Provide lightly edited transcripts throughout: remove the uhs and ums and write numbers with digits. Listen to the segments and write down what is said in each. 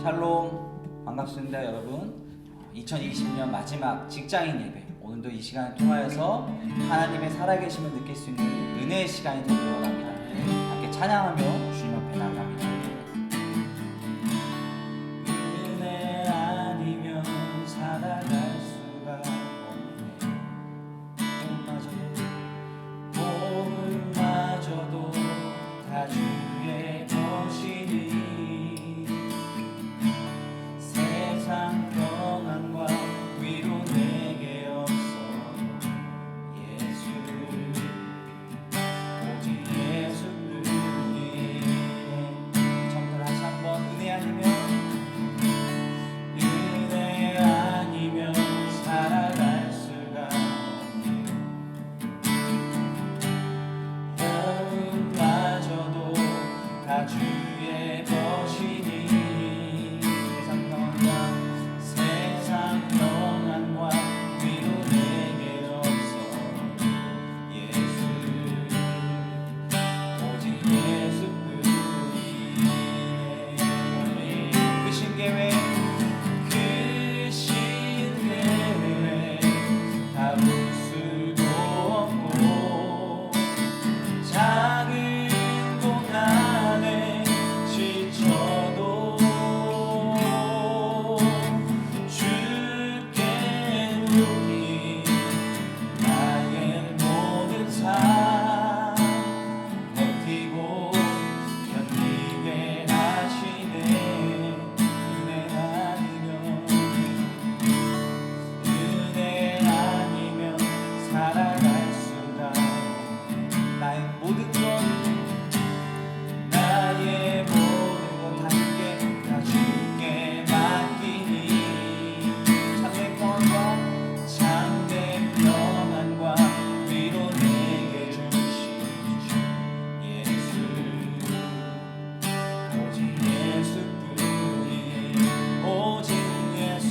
샬롬, 반갑습니다 여러분. 2020년 마지막 직장인 예배, 오늘도 이 시간을 통하여서 하나님의 살아계심을 느낄 수 있는 은혜의 시간이 되기를 원합니다. 함께 찬양하며 주님 앞에 나갑니다. 은혜 아니면 살아갈 수가 없네. 복음마저도 다 주의 것이니 세상 평안과 위로 내게 없어. 예수, 오직 예수뿐이네. 정말 다시 한번 은혜 아니면 살아갈 수가 없네. 복음마저도 다 주의 것이니 세상 평안과 위로 내게 없어. 예수, 오직 예수뿐이네. 크신 계획 다룰 수도 없고 작은 고난에 지쳐도 주께 묻기 나의 모든 삶 버티고 견디게 하시네. 은혜 아니면 살아갈 수가 없네. 나의 모든 것 다 주께 맡기니 참된 평안과 위로 내게 주신 예수, 오직 예수뿐이네. 오직 예수,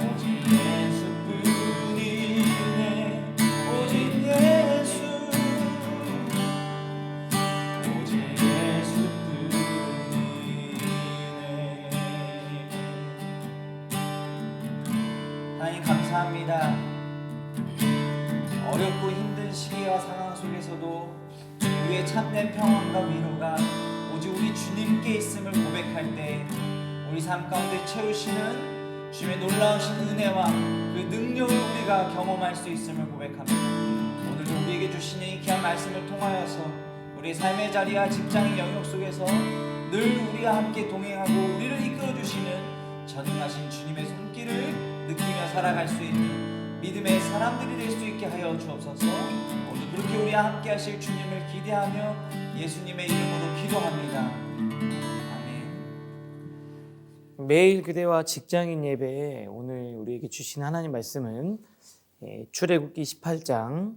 오직 예수뿐이네. 오직 예수, 오직 예수뿐이네. 하나님 감사합니다. 어렵고 힘든 시기와 상황 속에서도 우리의 참된 평안과 위로가 오직 우리 주님께 있음을 고백할 때 우리 삶 가운데 채우시는 주님의 놀라우신 은혜와 그 능력을 우리가 경험할 수 있음을 고백합니다. 오늘도 우리에게 주시는 이 귀한 말씀을 통하여서 우리의 삶의 자리와 직장의 영역 속에서 늘 우리와 함께 동행하고 우리를 이끌어주시는 전능하신 주님의 손길을 느끼며 살아갈 수 있는 믿음의 사람들이 될 수 있게 하여 주옵소서. 오늘 그렇게 우리와 함께 하실 주님을 기대하며 예수님의 이름으로 기도합니다. 아멘. 매일 그대와 직장인 예배에 오늘 우리에게 주신 하나님 말씀은 출애굽기 18장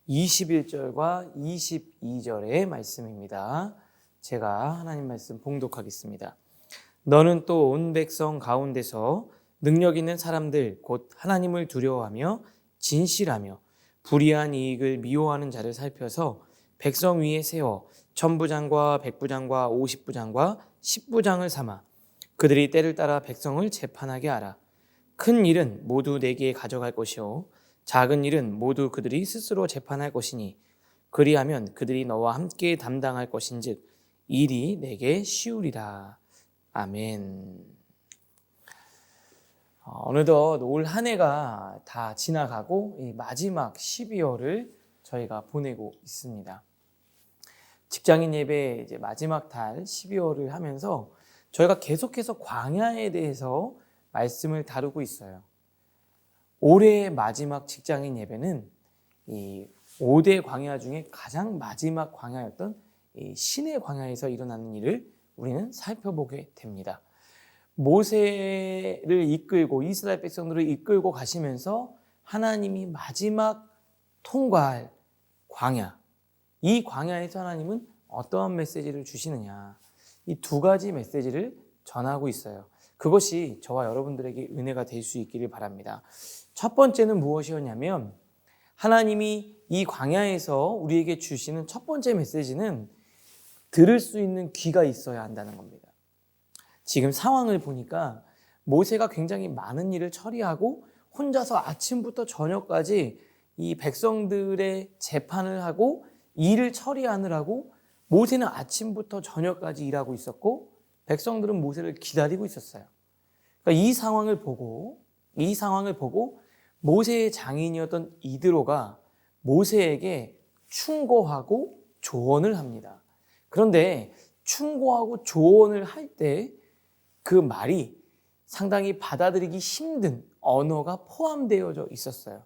21절과 22절의 말씀입니다. 제가 하나님 말씀 봉독하겠습니다. 너는 또 온 백성 가운데서 능력 있는 사람들 곧 하나님을 두려워하며 진실하며 불의한 이익을 미워하는 자를 살펴서 백성 위에 세워 천부장과 백부장과 50부장과 10부장을 삼아 그들이 때를 따라 백성을 재판하게 하라. 큰 일은 모두 내게 가져갈 것이요 작은 일은 모두 그들이 스스로 재판할 것이니 그리하면 그들이 너와 함께 담당할 것인즉 일이 내게 쉬우리라. 아멘. 어느덧 올 한 해가 다 지나가고 이 마지막 12월을 저희가 보내고 있습니다. 직장인 예배 이제 마지막 달 12월을 하면서 저희가 계속해서 광야에 대해서 말씀을 다루고 있어요. 올해의 마지막 직장인 예배는 이 5대 광야 중에 가장 마지막 광야였던 이 신의 광야에서 일어나는 일을 우리는 살펴보게 됩니다. 모세를 이끌고 이스라엘 백성들을 이끌고 가시면서 하나님이 마지막 통과할 광야, 이 광야에서 하나님은 어떠한 메시지를 주시느냐, 이 두 가지 메시지를 전하고 있어요. 그것이 저와 여러분들에게 은혜가 될 수 있기를 바랍니다. 첫 번째는 무엇이었냐면 하나님이 이 광야에서 우리에게 주시는 첫 번째 메시지는 들을 수 있는 귀가 있어야 한다는 겁니다. 지금 상황을 보니까 모세가 굉장히 많은 일을 처리하고 혼자서 아침부터 저녁까지 이 백성들의 재판을 하고 일을 처리하느라고 모세는 아침부터 저녁까지 일하고 있었고 백성들은 모세를 기다리고 있었어요. 그러니까 이 상황을 보고 모세의 장인이었던 이드로가 모세에게 충고하고 조언을 합니다. 그런데 충고하고 조언을 할 때 그 말이 상당히 받아들이기 힘든 언어가 포함되어져 있었어요.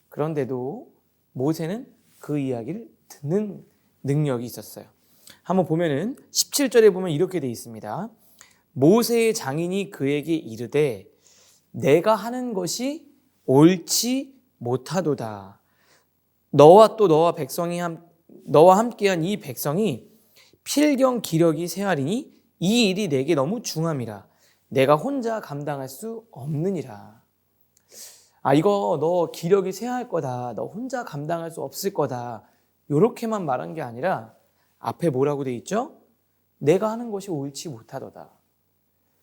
그런데도 모세는 그 이야기를 듣는 능력이 있었어요. 한번 보면은 17절에 보면 이렇게 되어 있습니다. 모세의 장인이 그에게 이르되 내가 하는 것이 옳지 못하도다. 너와 너와 함께한 이 백성이 필경 기력이 세하리니 이 일이 내게 너무 중함이라. 내가 혼자 감당할 수 없느니라. 이거 너 기력이 쇠할 거다. 너 혼자 감당할 수 없을 거다. 이렇게만 말한 게 아니라 앞에 뭐라고 돼 있죠? 내가 하는 것이 옳지 못하도다.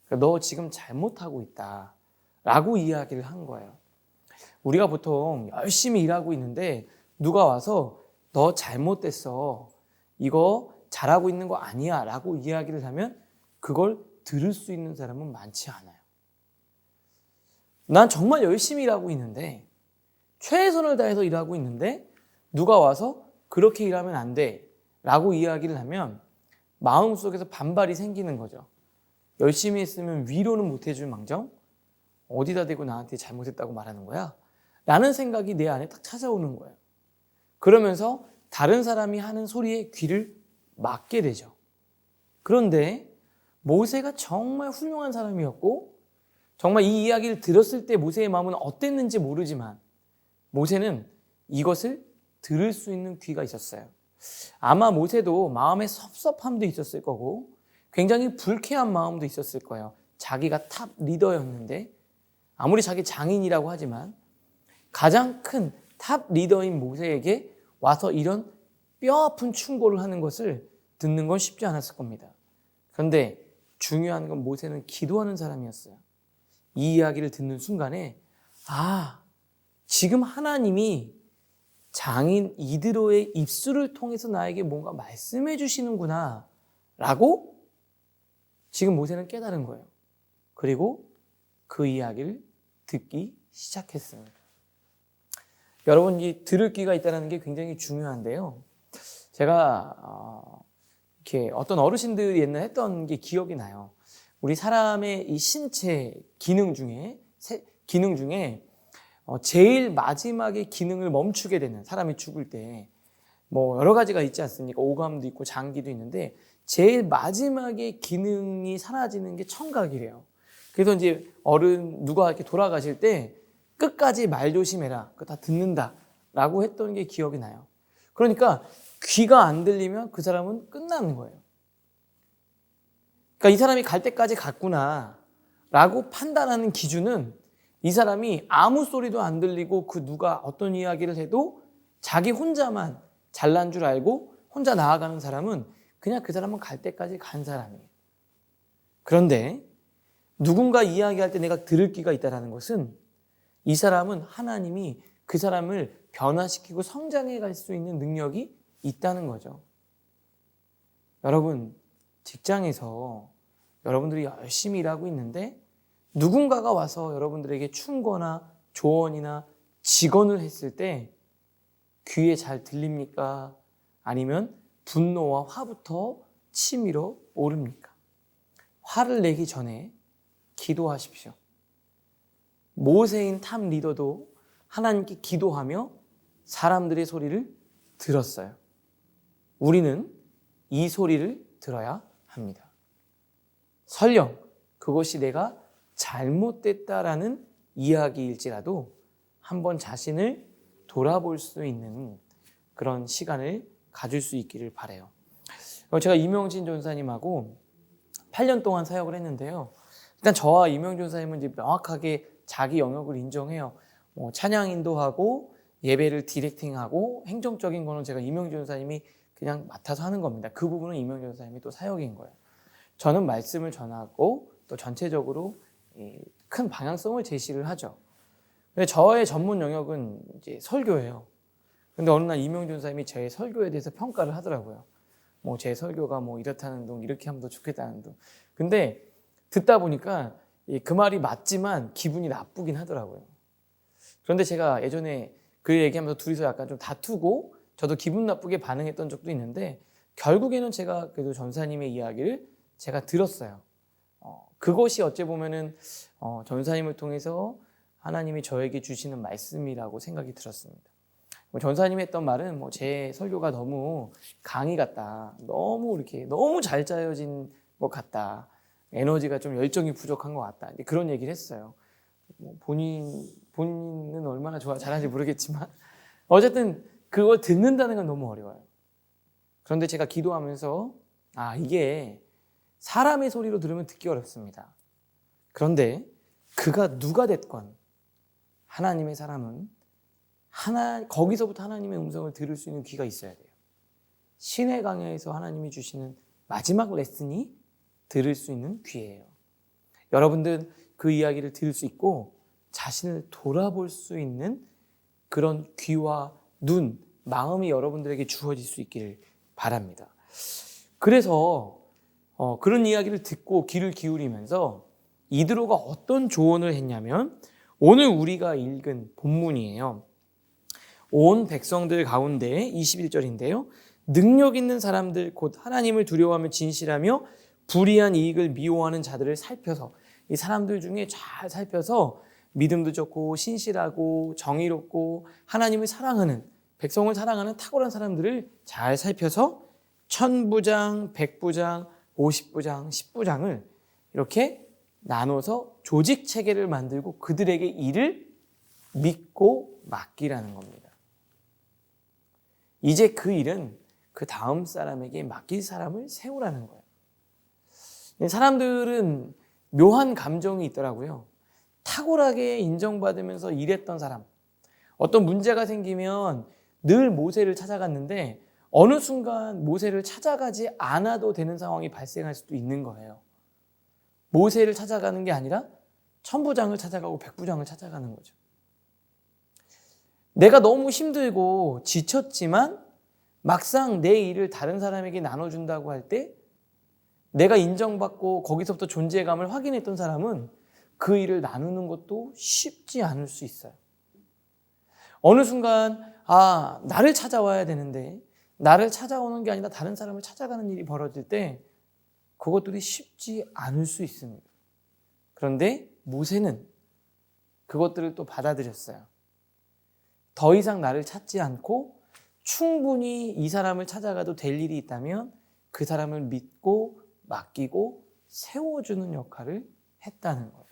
그러니까 너 지금 잘못하고 있다. 라고 이야기를 한 거예요. 우리가 보통 열심히 일하고 있는데 누가 와서 너 잘못됐어. 이거 잘하고 있는 거 아니야. 라고 이야기를 하면 그걸 들을 수 있는 사람은 많지 않아요. 난 정말 열심히 일하고 있는데 최선을 다해서 일하고 있는데 누가 와서 그렇게 일하면 안 돼 라고 이야기를 하면 마음속에서 반발이 생기는 거죠. 열심히 했으면 위로는 못 해줄 망정 어디다 대고 나한테 잘못했다고 말하는 거야? 라는 생각이 내 안에 딱 찾아오는 거예요. 그러면서 다른 사람이 하는 소리에 귀를 막게 되죠. 그런데 모세가 정말 훌륭한 사람이었고 정말 이 이야기를 들었을 때 모세의 마음은 어땠는지 모르지만 모세는 이것을 들을 수 있는 귀가 있었어요. 아마 모세도 마음에 섭섭함도 있었을 거고 굉장히 불쾌한 마음도 있었을 거예요. 자기가 탑 리더였는데 아무리 자기 장인이라고 하지만 가장 큰 탑 리더인 모세에게 와서 이런 뼈아픈 충고를 하는 것을 듣는 건 쉽지 않았을 겁니다. 그런데 중요한 건 모세는 기도하는 사람이었어요. 이 이야기를 듣는 순간에 지금 하나님이 장인 이드로의 입술을 통해서 나에게 뭔가 말씀해 주시는구나 라고 지금 모세는 깨달은 거예요. 그리고 그 이야기를 듣기 시작했습니다. 여러분, 이 들을 귀가 있다는 게 굉장히 중요한데요. 제가 이렇게 어떤 어르신들이 옛날에 했던 게 기억이 나요. 우리 사람의 이 신체 기능 중에 제일 마지막에 기능을 멈추게 되는 사람이 죽을 때 뭐 여러 가지가 있지 않습니까? 오감도 있고 장기도 있는데 제일 마지막에 기능이 사라지는 게 청각이래요. 그래서 이제 누가 이렇게 돌아가실 때 끝까지 말 조심해라. 그거 다 듣는다라고 했던 게 기억이 나요. 그러니까 귀가 안 들리면 그 사람은 끝나는 거예요. 그러니까 이 사람이 갈 때까지 갔구나 라고 판단하는 기준은 이 사람이 아무 소리도 안 들리고 그 누가 어떤 이야기를 해도 자기 혼자만 잘난 줄 알고 혼자 나아가는 사람은 그냥 그 사람은 갈 때까지 간 사람이에요. 그런데 누군가 이야기할 때 내가 들을 귀가 있다는 것은 이 사람은 하나님이 그 사람을 변화시키고 성장해 갈 수 있는 능력이 있다는 거죠. 여러분, 직장에서 여러분들이 열심히 일하고 있는데 누군가가 와서 여러분들에게 충고나 조언이나 직언을 했을 때 귀에 잘 들립니까? 아니면 분노와 화부터 치밀어 오릅니까? 화를 내기 전에 기도하십시오. 모세인 탑 리더도 하나님께 기도하며 사람들의 소리를 들었어요. 우리는 이 소리를 들어야 합니다. 설령 그것이 내가 잘못됐다라는 이야기일지라도 한번 자신을 돌아볼 수 있는 그런 시간을 가질 수 있기를 바라요. 제가 이명진 전사님하고 8년 동안 사역을 했는데요. 일단 저와 이명진 전사님은 이제 명확하게 자기 영역을 인정해요. 찬양 인도하고 예배를 디렉팅하고 행정적인 거는 제가 이명진 전사님이 그냥 맡아서 하는 겁니다. 그 부분은 이명준 선생님이 또 사역인 거예요. 저는 말씀을 전하고 또 전체적으로 큰 방향성을 제시를 하죠. 근데 저의 전문 영역은 이제 설교예요. 근데 어느 날 이명준 선생님이 제 설교에 대해서 평가를 하더라고요. 뭐 제 설교가 뭐 이렇다는 둥, 이렇게 하면 더 좋겠다는 둥. 근데 듣다 보니까 그 말이 맞지만 기분이 나쁘긴 하더라고요. 그런데 제가 예전에 그 얘기하면서 둘이서 약간 좀 다투고 저도 기분 나쁘게 반응했던 적도 있는데 결국에는 제가 그래도 전사님의 이야기를 제가 들었어요. 그것이 어찌 보면은 전사님을 통해서 하나님이 저에게 주시는 말씀이라고 생각이 들었습니다. 전사님이 했던 말은 제 설교가 너무 강의 같다. 너무 잘 짜여진 것 같다. 에너지가 좀 열정이 부족한 것 같다. 그런 얘기를 했어요. 본인은 얼마나 잘하는지 모르겠지만 어쨌든 그걸 듣는다는 건 너무 어려워요. 그런데 제가 기도하면서 이게 사람의 소리로 들으면 듣기 어렵습니다. 그런데 그가 누가 됐건 하나님의 사람은 거기서부터 하나님의 음성을 들을 수 있는 귀가 있어야 돼요. 신의 강야에서 하나님이 주시는 마지막 레슨이 들을 수 있는 귀예요. 여러분들 그 이야기를 들을 수 있고 자신을 돌아볼 수 있는 그런 귀와 눈, 마음이 여러분들에게 주어질 수 있기를 바랍니다. 그래서 그런 이야기를 듣고 귀를 기울이면서 이드로가 어떤 조언을 했냐면 오늘 우리가 읽은 본문이에요. 온 백성들 가운데 21절인데요. 능력 있는 사람들 곧 하나님을 두려워하며 진실하며 불의한 이익을 미워하는 자들을 살펴서 이 사람들 중에 잘 살펴서 믿음도 좋고 신실하고 정의롭고 하나님을 사랑하는 백성을 사랑하는 탁월한 사람들을 잘 살펴서 1000부장, 100부장, 50부장, 10부장을 이렇게 나눠서 조직 체계를 만들고 그들에게 일을 믿고 맡기라는 겁니다. 이제 그 일은 그 다음 사람에게 맡길 사람을 세우라는 거예요. 사람들은 묘한 감정이 있더라고요. 탁월하게 인정받으면서 일했던 사람, 어떤 문제가 생기면 늘 모세를 찾아갔는데 어느 순간 모세를 찾아가지 않아도 되는 상황이 발생할 수도 있는 거예요. 모세를 찾아가는 게 아니라 1000부장을 찾아가고 100부장을 찾아가는 거죠. 내가 너무 힘들고 지쳤지만 막상 내 일을 다른 사람에게 나눠준다고 할 때 내가 인정받고 거기서부터 존재감을 확인했던 사람은 그 일을 나누는 것도 쉽지 않을 수 있어요. 어느 순간 나를 찾아와야 되는데 나를 찾아오는 게 아니라 다른 사람을 찾아가는 일이 벌어질 때 그것들이 쉽지 않을 수 있습니다. 그런데 모세는 그것들을 또 받아들였어요. 더 이상 나를 찾지 않고 충분히 이 사람을 찾아가도 될 일이 있다면 그 사람을 믿고 맡기고 세워주는 역할을 했다는 거예요.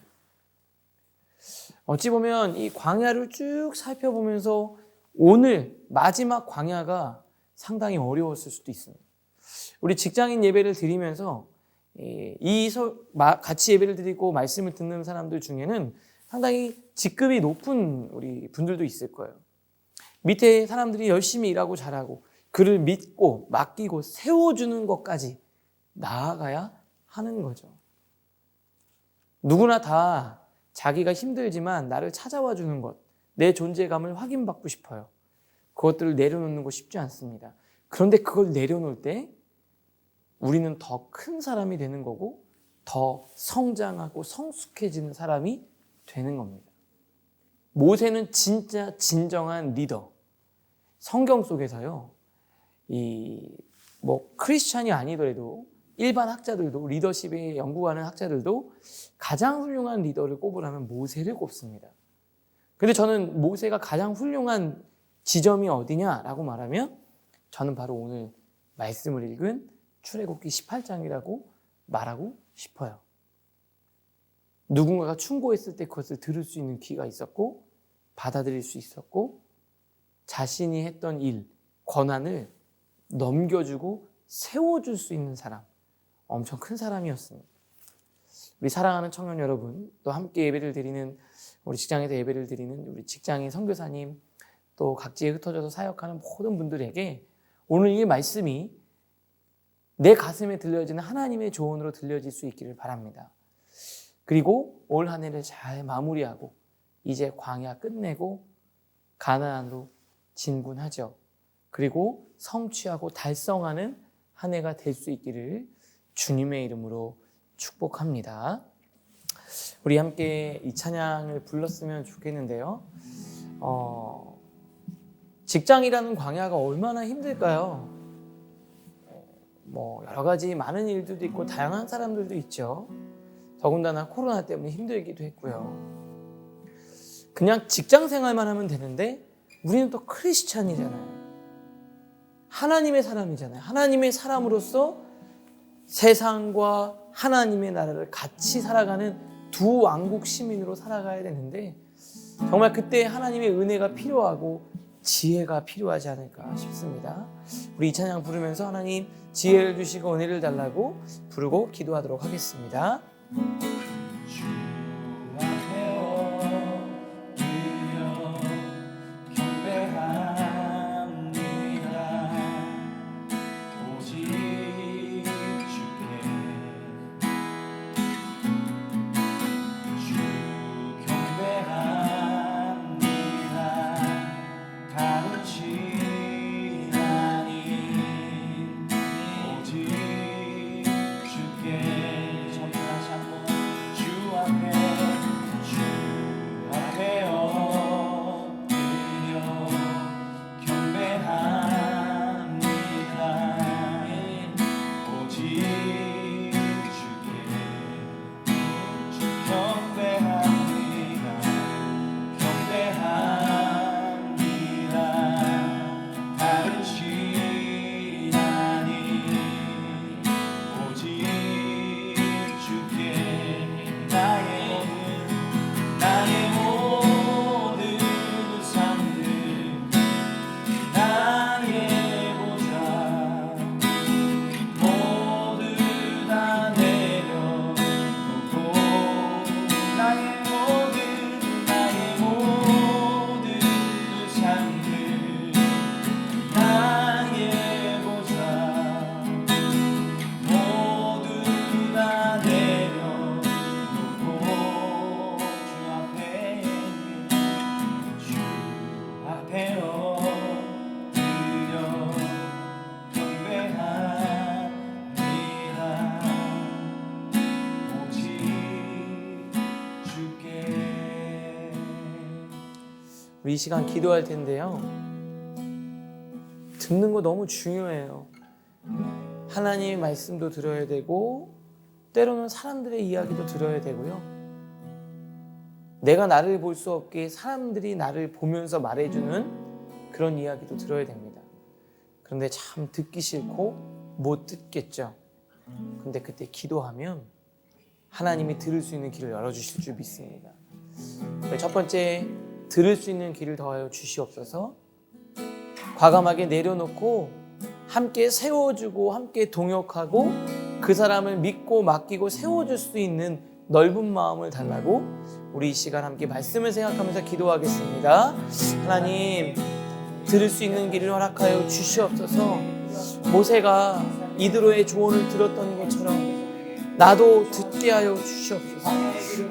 어찌 보면 이 광야를 쭉 살펴보면서 오늘 마지막 광야가 상당히 어려웠을 수도 있습니다. 우리 직장인 예배를 드리면서 같이 예배를 드리고 말씀을 듣는 사람들 중에는 상당히 직급이 높은 우리 분들도 있을 거예요. 밑에 사람들이 열심히 일하고 잘하고 그를 믿고 맡기고 세워주는 것까지 나아가야 하는 거죠. 누구나 다 자기가 힘들지만 나를 찾아와 주는 것, 내 존재감을 확인받고 싶어요. 그것들을 내려놓는 거 쉽지 않습니다. 그런데 그걸 내려놓을 때 우리는 더 큰 사람이 되는 거고 더 성장하고 성숙해지는 사람이 되는 겁니다. 모세는 진짜 진정한 리더. 성경 속에서요, 크리스찬이 아니더라도 일반 학자들도 리더십에 연구하는 학자들도 가장 훌륭한 리더를 꼽으라면 모세를 꼽습니다. 근데 저는 모세가 가장 훌륭한 지점이 어디냐라고 말하면 저는 바로 오늘 말씀을 읽은 출애굽기 18장이라고 말하고 싶어요. 누군가가 충고했을 때 그것을 들을 수 있는 귀가 있었고 받아들일 수 있었고 자신이 했던 일, 권한을 넘겨주고 세워줄 수 있는 사람, 엄청 큰 사람이었습니다. 우리 사랑하는 청년 여러분, 또 함께 예배를 드리는 우리 직장에서 예배를 드리는 우리 직장인 선교사님, 또 각지에 흩어져서 사역하는 모든 분들에게 오늘 이 말씀이 내 가슴에 들려지는 하나님의 조언으로 들려질 수 있기를 바랍니다. 그리고 올 한 해를 잘 마무리하고 이제 광야 끝내고 가나안으로 진군하죠. 그리고 성취하고 달성하는 한 해가 될 수 있기를 주님의 이름으로 축복합니다. 우리 함께 이 찬양을 불렀으면 좋겠는데요. 직장이라는 광야가 얼마나 힘들까요? 여러 가지 많은 일들도 있고 다양한 사람들도 있죠. 더군다나 코로나 때문에 힘들기도 했고요. 그냥 직장 생활만 하면 되는데 우리는 또 크리스찬이잖아요. 하나님의 사람이잖아요. 하나님의 사람으로서 세상과 하나님의 나라를 같이 살아가는 두 왕국 시민으로 살아가야 되는데 정말 그때 하나님의 은혜가 필요하고 지혜가 필요하지 않을까 싶습니다. 우리 이 찬양 부르면서 하나님 지혜를 주시고 은혜를 달라고 부르고 기도하도록 하겠습니다. 주 앞에 엎드려 경배합니다. 오직 주께 주 경배합니다. 다른 신이 아닌 오직 주께 손 다시 한번 주 앞에 엎드려 경배합니다. 오직 주께 경배합니다. 경배합니다. 다른 신 아닌 오직 주께 나의 모든 우상들 나의 보좌 모두 다 내려놓고 나의 모든 우상들 나의 보좌 모두 다 내려놓고 주 앞에 엎드려 경배합니다. 오직 주께. 우리 이 시간 기도할 텐데요. 듣는 거 너무 중요해요. 하나님의 말씀도 들어야 되고 때로는 사람들의 이야기도 들어야 되고요. 내가 나를 볼 수 없게 사람들이 나를 보면서 말해주는 그런 이야기도 들어야 됩니다. 그런데 참 듣기 싫고 못 듣겠죠. 근데 그때 기도하면 하나님이 들을 수 있는 길을 열어주실 줄 믿습니다. 첫 번째, 들을 수 있는 길을 더하여 주시옵소서. 과감하게 내려놓고 함께 세워주고 함께 동역하고 그 사람을 믿고 맡기고 세워줄 수 있는 넓은 마음을 달라고 우리 이 시간 함께 말씀을 생각하면서 기도하겠습니다. 하나님, 들을 수 있는 길을 허락하여 주시옵소서. 모세가 이드로의 조언을 들었던 것처럼 나도 듣게 하여 주시옵소서.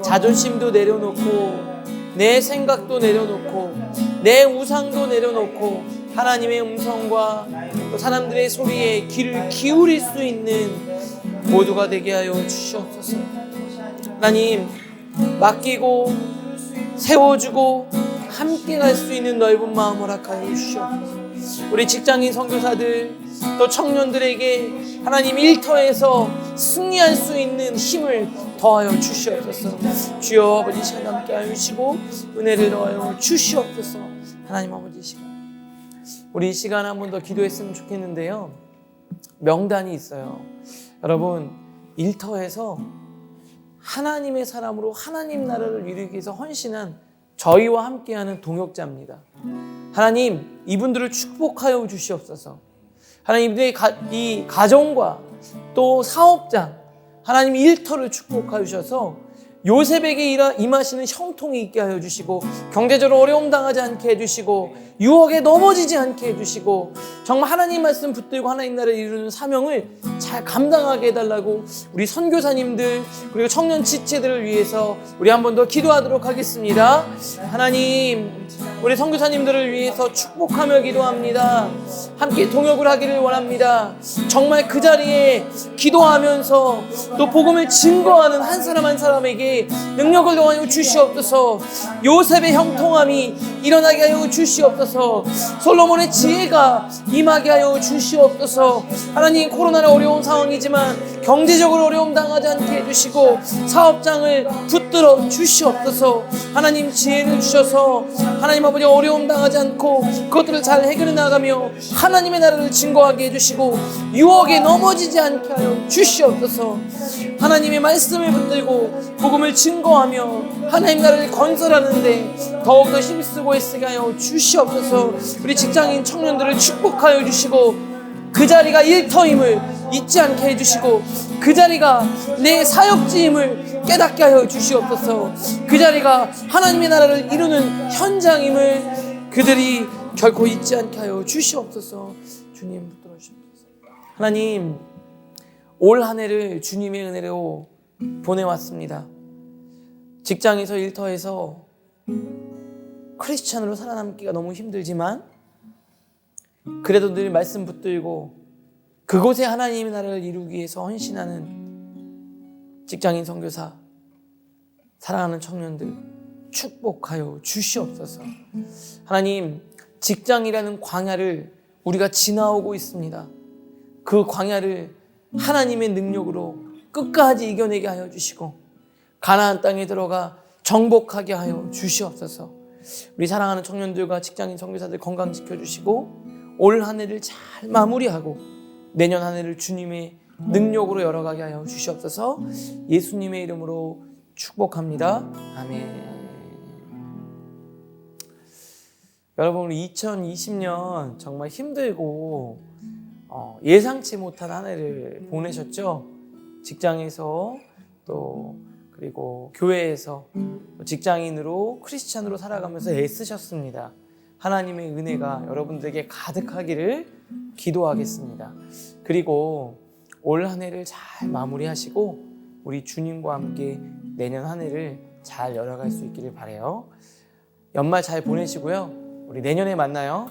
자존심도 내려놓고 내 생각도 내려놓고 내 우상도 내려놓고 하나님의 음성과 또 사람들의 소리에 귀를 기울일 수 있는 모두가 되게 하여 주시옵소서. 하나님, 맡기고 세워주고 함께 갈 수 있는 넓은 마음 허락하여 주시옵소서. 우리 직장인 선교사들 또 청년들에게 하나님 일터에서 승리할 수 있는 힘을 더하여 주시옵소서. 주여 아버지, 시간 함께 하여 주시고 은혜를 더하여 주시옵소서. 하나님 아버지, 시간 우리 이 시간 한 번 더 기도했으면 좋겠는데요. 명단이 있어요. 여러분, 일터에서 하나님의 사람으로 하나님 나라를 이루기 위해서 헌신한 저희와 함께하는 동역자입니다. 하나님, 이분들을 축복하여 주시옵소서. 하나님, 이분들의 이 가정과 또 사업장, 하나님 일터를 축복하여 주셔서 요셉에게 임하시는 형통이 있게 하여 주시고, 경제적으로 어려움 당하지 않게 해주시고, 유혹에 넘어지지 않게 해주시고, 정말 하나님 말씀 붙들고 하나님 나라를 이루는 사명을 잘 감당하게 해달라고 우리 선교사님들 그리고 청년 지체들을 위해서 우리 한 번 더 기도하도록 하겠습니다. 하나님, 우리 선교사님들을 위해서 축복하며 기도합니다. 함께 동역을 하기를 원합니다. 정말 그 자리에 기도하면서 또 복음을 증거하는 한 사람 한 사람에게 능력을 더하여 주시옵소서. 요셉의 형통함이 일어나게 하여 주시옵소서. 솔로몬의 지혜가 임하게 하여 주시옵소서. 하나님, 코로나는 어려운 상황이지만 경제적으로 어려움 당하지 않게 해주시고 사업장을 붙들어 주시옵소서. 하나님, 지혜를 주셔서 하나님 아버지 어려움 당하지 않고 그것들을 잘 해결해 나가며 하나님의 나라를 증거하게 해주시고 유혹에 넘어지지 않게 하여 주시옵소서. 하나님의 말씀을 붙들고 복음을 증거하며 하나님 나라를 건설하는데 더욱더 힘쓰고 애쓰게 하여 주시옵소서. 우리 직장인 청년들을 축복하여 주시고 그 자리가 일터임을 잊지 않게 해주시고 그 자리가 내 사역지임을 깨닫게 하여 주시옵소서. 그 자리가 하나님의 나라를 이루는 현장임을 그들이 결코 잊지 않게 하여 주시옵소서. 주님 붙들어 주시옵소서. 하나님, 올 한 해를 주님의 은혜로 보내왔습니다. 직장에서 일터에서 크리스찬으로 살아남기가 너무 힘들지만 그래도 늘 말씀 붙들고 그곳에 하나님의 나라를 이루기 위해서 헌신하는 직장인 선교사, 사랑하는 청년들 축복하여 주시옵소서. 하나님, 직장이라는 광야를 우리가 지나오고 있습니다. 그 광야를 하나님의 능력으로 끝까지 이겨내게 하여 주시고 가나안 땅에 들어가 정복하게 하여 주시옵소서. 우리 사랑하는 청년들과 직장인 선교사들 건강 지켜주시고 올 한 해를 잘 마무리하고 내년 한 해를 주님의 능력으로 열어가게 하여 주시옵소서. 예수님의 이름으로 축복합니다. 아멘. 여러분, 우리 2020년 정말 힘들고 예상치 못한 한 해를 보내셨죠? 직장에서 또 그리고 교회에서 직장인으로 크리스찬으로 살아가면서 애쓰셨습니다. 하나님의 은혜가 여러분들에게 가득하기를 기도하겠습니다. 그리고 올 한 해를 잘 마무리하시고 우리 주님과 함께 내년 한 해를 잘 열어갈 수 있기를 바라요. 연말 잘 보내시고요. 우리 내년에 만나요.